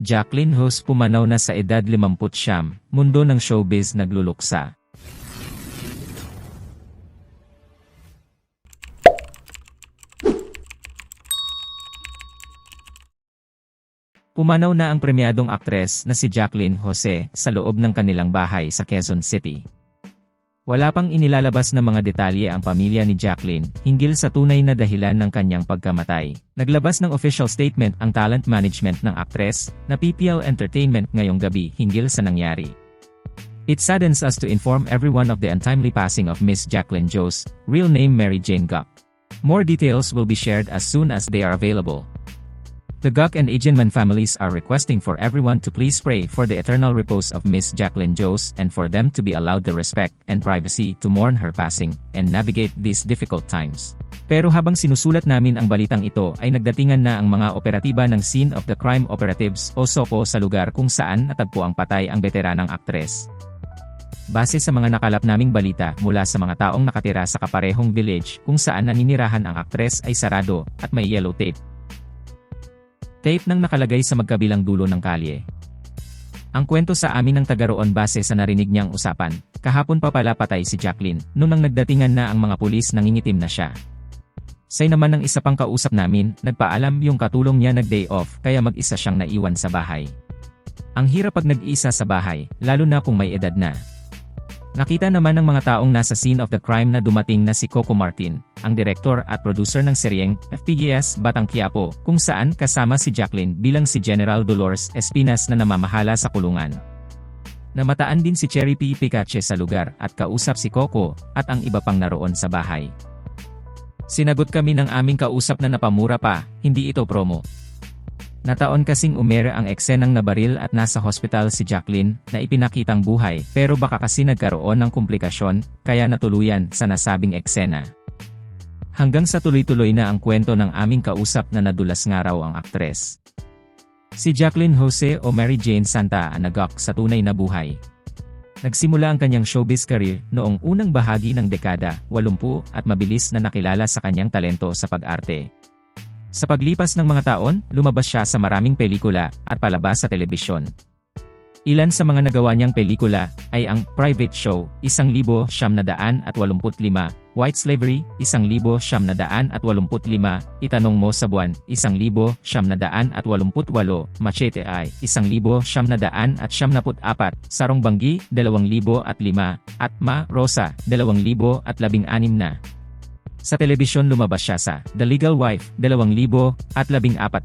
Jacqueline Hose pumanaw na sa edad 59, mundo ng showbiz nagluluksa. Pumanaw na ang premyadong aktres na si Jacqueline Jose sa loob ng kanilang bahay sa Quezon City. Wala pang inilalabas na mga detalye ang pamilya ni Jacqueline hinggil sa tunay na dahilan ng kanyang pagkamatay. Naglabas ng official statement ang talent management ng aktres na PPL Entertainment ngayong gabi hinggil sa nangyari. It saddens us to inform everyone of the untimely passing of Miss Jacqueline Jose, real name Mary Jane Gok. More details will be shared as soon as they are available. The Gok and Agenman families are requesting for everyone to please pray for the eternal repose of Miss Jacqueline Jose and for them to be allowed the respect and privacy to mourn her passing and navigate these difficult times. Pero habang sinusulat namin ang balitang ito ay nagdatingan na ang mga operatiba ng Scene of the Crime Operatives o SOCO sa lugar kung saan natagpuang patay ang veteranang aktres. Base sa mga nakalap naming balita mula sa mga taong nakatira sa kaparehong village kung saan naninirahan ang aktres ay sarado at may yellow tape. Tape nang nakalagay sa magkabilang dulo ng kalye. Ang kwento sa amin ng taga roon base sa narinig niyang usapan, kahapon pa pala patay si Jacqueline, noon nang nagdatingan na ang mga pulis nangingitim na siya. Say naman ng isa pang kausap namin, nagpaalam yung katulong niya nag-day off kaya mag-isa siyang naiwan sa bahay. Ang hirap pag nag-isa sa bahay, lalo na kung may edad na. Nakita naman ng mga taong nasa scene of the crime na dumating na si Coco Martin, ang direktor at producer ng seryeng FPGS Batang Quiapo, kung saan kasama si Jacqueline bilang si General Dolores Espinas na namamahala sa kulungan. Namataan din si Cherry P. Picache sa lugar at kausap si Coco at ang iba pang naroon sa bahay. Sinagot kami ng aming kausap na napamura pa, hindi ito promo. Nataon kasing umere ang eksenang nabaril at nasa hospital si Jacqueline na ipinakitang buhay pero baka kasi nagkaroon ng komplikasyon kaya natuluyan sa nasabing eksena. Hanggang sa tuloy-tuloy na ang kwento ng aming kausap na nadulas nga raw ang aktres. Si Jacqueline Jose o Mary Jane Santa Anagok sa tunay na buhay. Nagsimula ang kanyang showbiz career noong unang bahagi ng dekada 80 at mabilis na nakilala sa kanyang talento sa pag-arte. Sa paglipas ng mga taon, lumabas siya sa maraming pelikula at palabas sa telebisyon. Ilan sa mga nagawa niyang pelikula ay ang Private Show, 1985, White Slavery, 1985, Itanong Mo sa Buwan, 1988, Machete ay, 1974, Sarong Banggi, 2005, at Ma, Rosa, 2016 na. Sa telebisyon lumabas siya sa The Legal Wife, 2014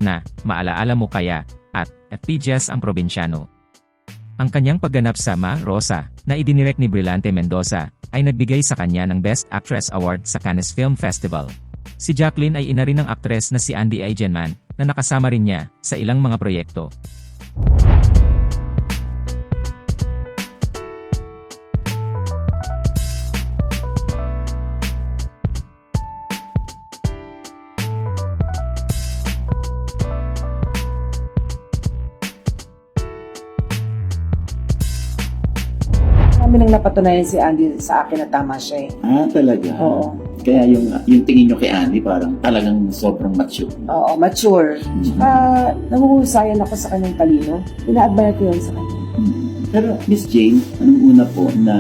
na, Maalaala Mo Kaya, at FPGS Ang Probinsyano. Ang kanyang pagganap sa Ma, Rosa, na idinirect ni Brillante Mendoza, ay nagbigay sa kanya ng Best Actress Award sa Cannes Film Festival. Si Jacqueline ay ina rin ng aktres na si Andy Eigenman, na nakasama rin niya sa ilang mga proyekto. Kami nang napatunayan si Andy sa akin na tama siya eh. Ah, talaga? Oo. Kaya yung tingin nyo kay Andy parang talagang sobrang mature. Oo, mature. Tsaka nahuhusayan ako sa kanyang talino. Ina-admire ko yun sa kanya. Pero Miss Jane, anong una po na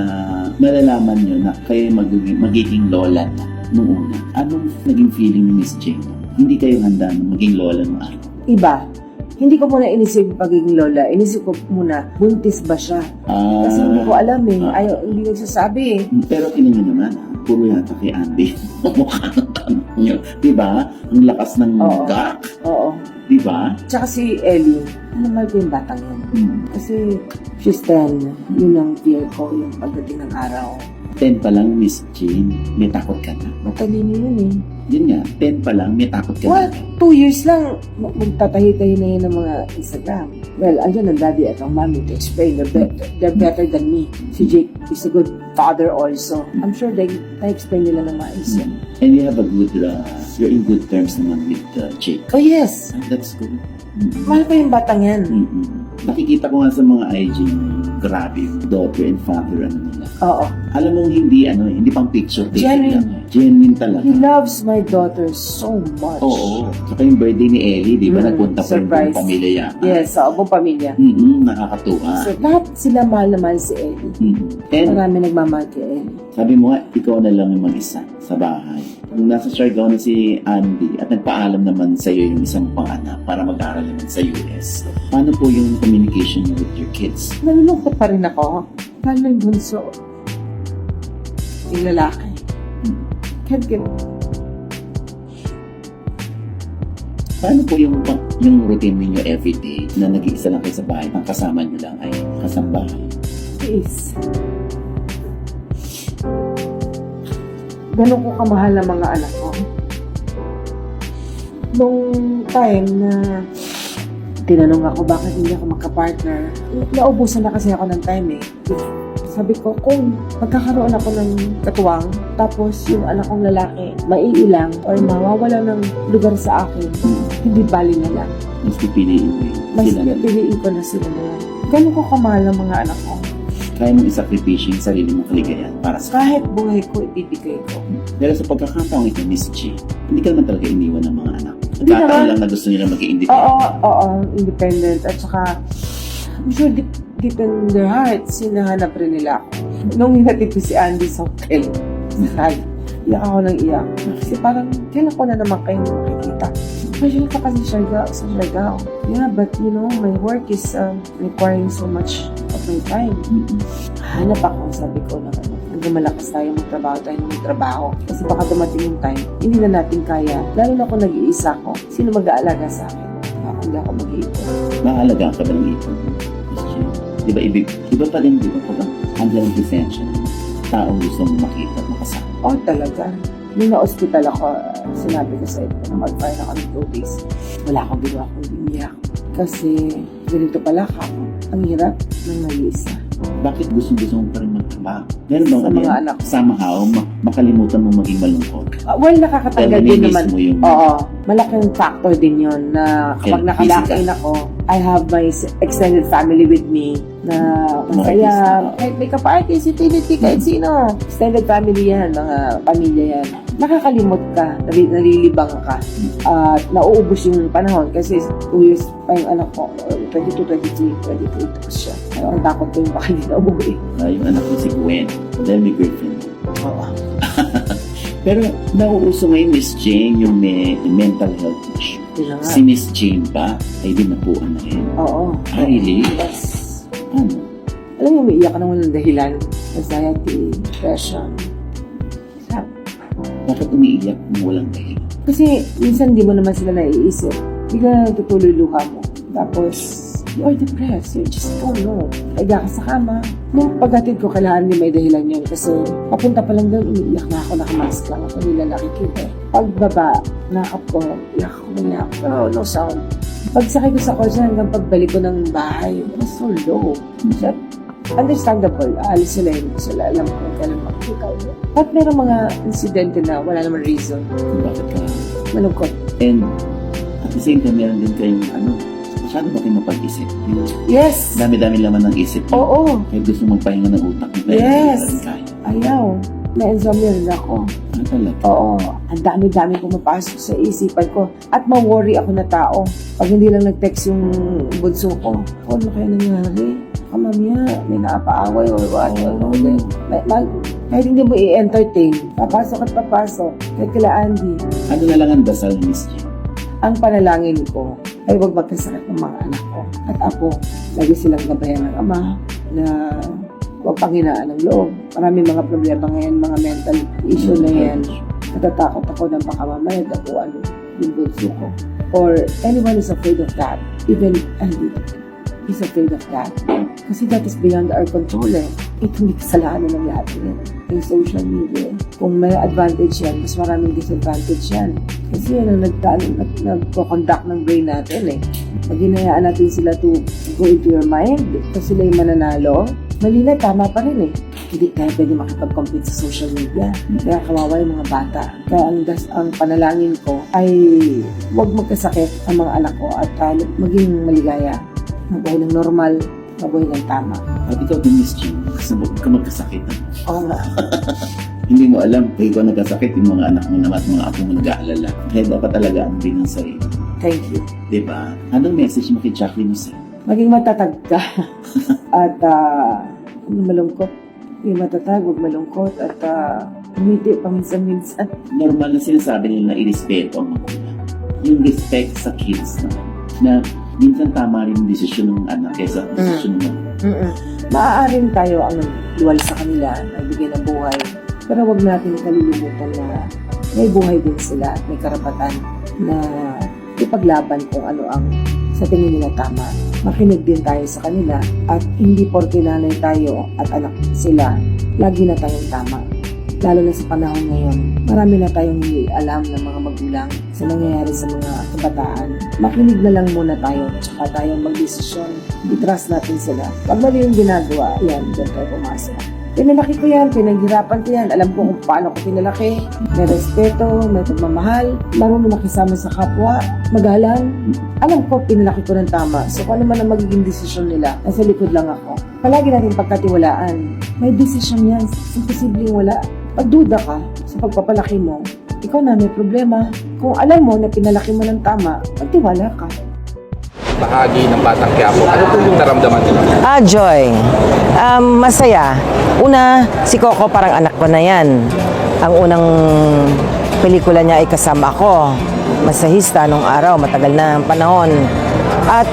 malalaman nyo na kayo magiging lola na nung una? Anong naging feeling ni Miss Jane? Hindi kayo handa na maging lola nung araw? Iba. Hindi ko muna inisip pagiging lola. Inisip ko muna, buntis ba siya? Kasi hindi ko alam eh. Hindi nagsasabi eh. Pero tinan nyo naman, puro yata kay Andy. Mukha ng tanong nyo. Diba? Ang lakas ng gak. Oo. Diba? Tsaka si Ellie, mahal ko yung batang yun. Kasi she's 10. Yun ang fear ko, yung pagdating ng araw. 10 pa lang, Miss Jane, may takot ka na. Matalino yun eh. Yun nga, 10 pa lang, may takot ka What? na. 2 years lang, magtatahi-tahi na yun ng mga Instagram. Well, andyan ang daddy at ang mommy to explain. They're better than me. Si Jake is a good father also. I'm sure na-explain nila ng maayos yan. And you have a good, you're in good terms naman with Jake. Oh yes! That's good. Mahal ko yung batang yan. Nakikita ko nga sa mga IG, grabe yung daughter and father nila. Oo. Alam mo, hindi pang picture taking Genuine. lang. Genuine talaga. He loves my daughter so much. Oo. Saka yung birthday ni Ellie, di ba? Nagpunta pa yung buong surprise. pamilya yata. Yes, buong pamilya. Nakakatuwa. So, lahat sila mahal na mahal si Ellie. And Marami nagmamahal kay Ellie. sabi mo nga, ikaw na lang yung mag-isa sa bahay. Nung nasa Siargao na si Andy at nagpaalam naman sa iyo yung isang panganak para mag-aral naman sa US. Paano po yung communication niyo with your kids? Nalulungkot pa rin ako. Lalo yung bunso. Yung lalaki. Can't get... Paano po yung routine niyo everyday na nag-iisa lang kayo sa bahay, ang kasama niyo lang ay kasambahay? Please. Ganun ko kamahal ng mga anak ko. Nung time na tinanong ako bakit hindi ako magka-partner, naubusan na kasi ako ng time eh. Sabi ko, kung magkakaroon ako ng katuwang, tapos yung anak kong lalaki maiilang or mawawala ng lugar sa akin, hindi bali na lang. Mas pipiliin mo yun. Mas Sila na. pipiliin ko na sila na yan. Ganun ko kamahal ng mga anak ko. Kaya mong isakripisyo yung sarili mong kaligayahan para sa Kahit buhay ko, ibibigay ko. Dahil sa pagkakataong ito, Miss G, hindi ka naman talaga iniwan ng mga anak. Hindi Nagkataon naman. lang na gusto nila maging-independent. Oo, independent. At saka, I'm sure deep in their hearts, hinahanap rin nila ako. Nung hinatid ko si Andy sa hotel, iyak ako ng iyak. Kasi parang, kailan ko na naman kayo makikita. Special ka kasi sa Siargao. Yeah, but you know, my work is requiring so much of my time. Hanap ako, sabi ko na hanggang malakas tayo magtrabaho. Kasi baka dumating yung time, hindi na natin kaya. Lalo na kung nag-iisa ko, sino mag-aalaga sa akin? Hindi ako mag-iipon. Maalagaan ka ba ng ipon? Miss G? Diba, iba pa din, diba, pag ang presensya ng taong gusto mong makita at makasama? Oh, talaga. Nung na-hospital ako, sinabi ko sa ito na mag-file ako ng 2 days. Wala akong ginawa kung umiyak. Kasi ganito pala ako. Ang hirap ng mag-iisa. Bakit gusto mo pa rin magtrabaho? Meron bang Sa mga anak. somehow, makalimutan mo maging malungkot? Well, nakakatanggal din Nami-miss naman. mo yung- Oo. Malaking factor din yun na kapag Health, nakalakin ako, I have my extended family with me na masaya. Kahit may kaparty, si Trinity, kahit sino. Extended family yan, mga pamilya yan. Nakakalimot ka, nalilibang ka. At nauubos yung panahon kasi 2 years pa yung anak ko. 22, 23, 23 tapos siya. Ang takot ko yung baka hindi na umuwi. Yung anak mo si Gwen, dahil may girlfriend. Oo. Pero nauuso ngayon, Miss Jane, yung may mental health issue. Yun na nga. Si Miss Jane ba ay dinapuan na rin? Oo. Really? Yes. Ano? Alam mo, umiiyak ka naman ng dahilan. Anxiety, depression. Sad. Bakit umiiyak kung walang dahilan? Kasi minsan di mo naman sila naiisip. Bigla na nagtutuloy luha mo. Tapos, you are depressed. You just don't know. Kaya ka sa kama. Nung paghatid ko, kailangan din may dahilan yun. Kasi papunta pa lang doon, umiiyak na ako. Nakamask lang ako. Nila nakikita. Pagbaba, nakap ko, iyak ako ng iyak. Pero no sound. Pagsakay ko sa kotse hanggang pagbalik ko ng bahay, it was so low. So, understandable. Alis sila yun. Sila alam ko kailan makikita ulit. At merong mga insidente na wala naman reason. Kung bakit ka? Malungkot. And at the same time, meron din kayong masyado ba kayo mapag-isip? Yung Yes! dami-dami laman ng isip niyo. Oo. Kaya gusto magpahinga ng utak niyo. Pero Yes. hindi rin kaya. Ayaw. Na-insomnia rin ako. Talaga. Oo. Ang dami-dami pumapasok sa isipan ko. At ma-worry ako na tao. Pag hindi lang nag-text yung bunso ko. Ano kaya nangyari? Mamaya, may nakapaaway or what. Kahit hindi mo i-entertain. Papasok at papasok. Kahit kila Andy. Ano na lang ang dasal ni Miss Jane? Ang panalangin ko ay huwag magkasakit ng mga anak ko. At ako, lagi silang gabayan ng ama na huwag panghinaan ng loob. Maraming mga problema ngayon, mga mental issue na yan. Natatakot ako na baka mamaya kung ano yung bunso ko. Or anyone is afraid of that. Even Andy is afraid of that. Kasi that is beyond our control eh. Ito hindi kasalanan ng lahat yan. Yung social media. Kung may advantage yan, mas maraming disadvantage yan. Kasi yan ang nagko-conduct ng brain natin eh. Pag hinayaan natin sila to go into your mind, kasi sila yung mananalo, mali na, tama pa rin eh. Hindi tayo pwede makipag-compete sa social media. Kaya kawawa yung mga bata. Kaya ang panalangin ko ay huwag magkasakit ang mga anak ko at maging maligaya. Mabuhay ng normal, mabuhay ng tama. At ikaw din, Miss Jean, kasabot ka magkasakit. Oo nga. Hindi mo alam, kung ikaw nagkasakit, yung mga anak mo naman at mga apo mo nag-aalala. Kaya dapat talaga ang din ng sarili. Thank you. Diba? Anong message mo kay Jacqueline Jose? Maging matatag ka. At malungkot. Maging matatag, huwag malungkot. At umiti paminsan-minsan. Normal na sinasabi nila na irespeto ang magulang. Yung respect sa kids naman. Na minsan tama rin yung desisyon ng anak kaysa desisyon ng magulang. Maaaring tayo ang luwal sa kanila, nagbigay ng buhay. Pero wag natin kalilimutan na may buhay din sila at may karapatan na ipaglaban kung ano ang sa tingin nila tama. Makinig din tayo sa kanila at hindi porke nanay tayo at anak sila, lagi na tayong tama. Lalo na sa panahon ngayon, marami na tayong hindi alam ng mga magulang sa nangyayari sa mga kabataan. Makinig na lang muna tayo, tsaka tayong magdesisyon. I-trust natin sila. Pag mali yung ginagawa, yan, dyan tayo pumasok. Pinalaki ko yan, pinaghirapan ko yan, alam ko kung paano ko pinalaki. May respeto, may pagmamahal, marunong makisama sa kapwa, magalang. Alam ko, pinalaki ko ng tama. So kung ano man ang magiging desisyon nila, nasa likod lang ako. Palagi natin pagkatiwalaan. May desisyon yan, imposibleng wala. Pagduda ka sa pagpapalaki mo, ikaw na may problema. Kung alam mo na pinalaki mo ng tama, magtiwala ka. Bahagi ng Batang Quiapo. Ano po yung naramdaman nila? Joy. Masaya. Una, si Coco parang anak ko na yan. Ang unang pelikula niya ay kasama ko. Masahista nung araw, matagal na ang panahon. At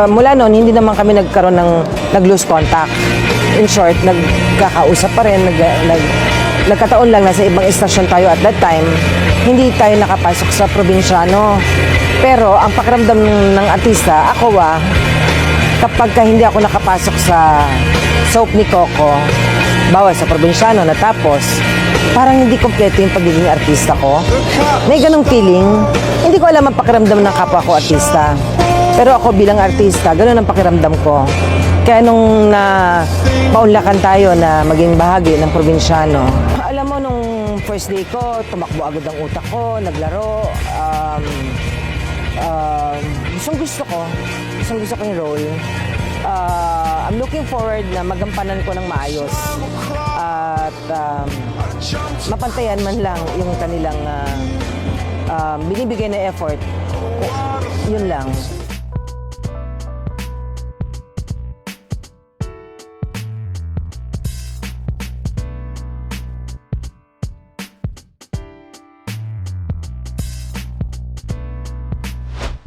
mula noon, hindi naman kami nagkaroon ng nag-lose contact. In short, nagkakausap pa rin, nagkataon lang na sa ibang estasyon tayo at that time, hindi tayo nakapasok sa probinsyano. Pero ang pakiramdam ng artista, ako kapag hindi ako nakapasok sa soap ni Coco, bawal sa probinsyano, natapos, parang hindi kompleto yung pagiging artista ko. May ganong feeling. Hindi ko alam ang pakiramdam ng kapwa ko artista. Pero ako bilang artista, ganun ang pakiramdam ko. Kaya nung paunlakan tayo na maging bahagi ng probinsyano, alam mo, nung first day ko, tumakbo agad ang utak ko, naglaro. Gustong gusto ko yung role. I'm looking forward na magampanan ko ng maayos. At mapantayan man lang yung kanilang binibigay na effort. Yun lang.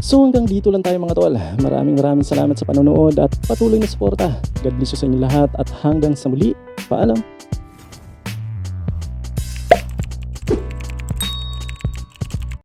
So hanggang dito lang tayo mga tol. Maraming salamat sa panonood at patuloy na suporta. God bless you sa inyo lahat at hanggang sa muli. Paalam!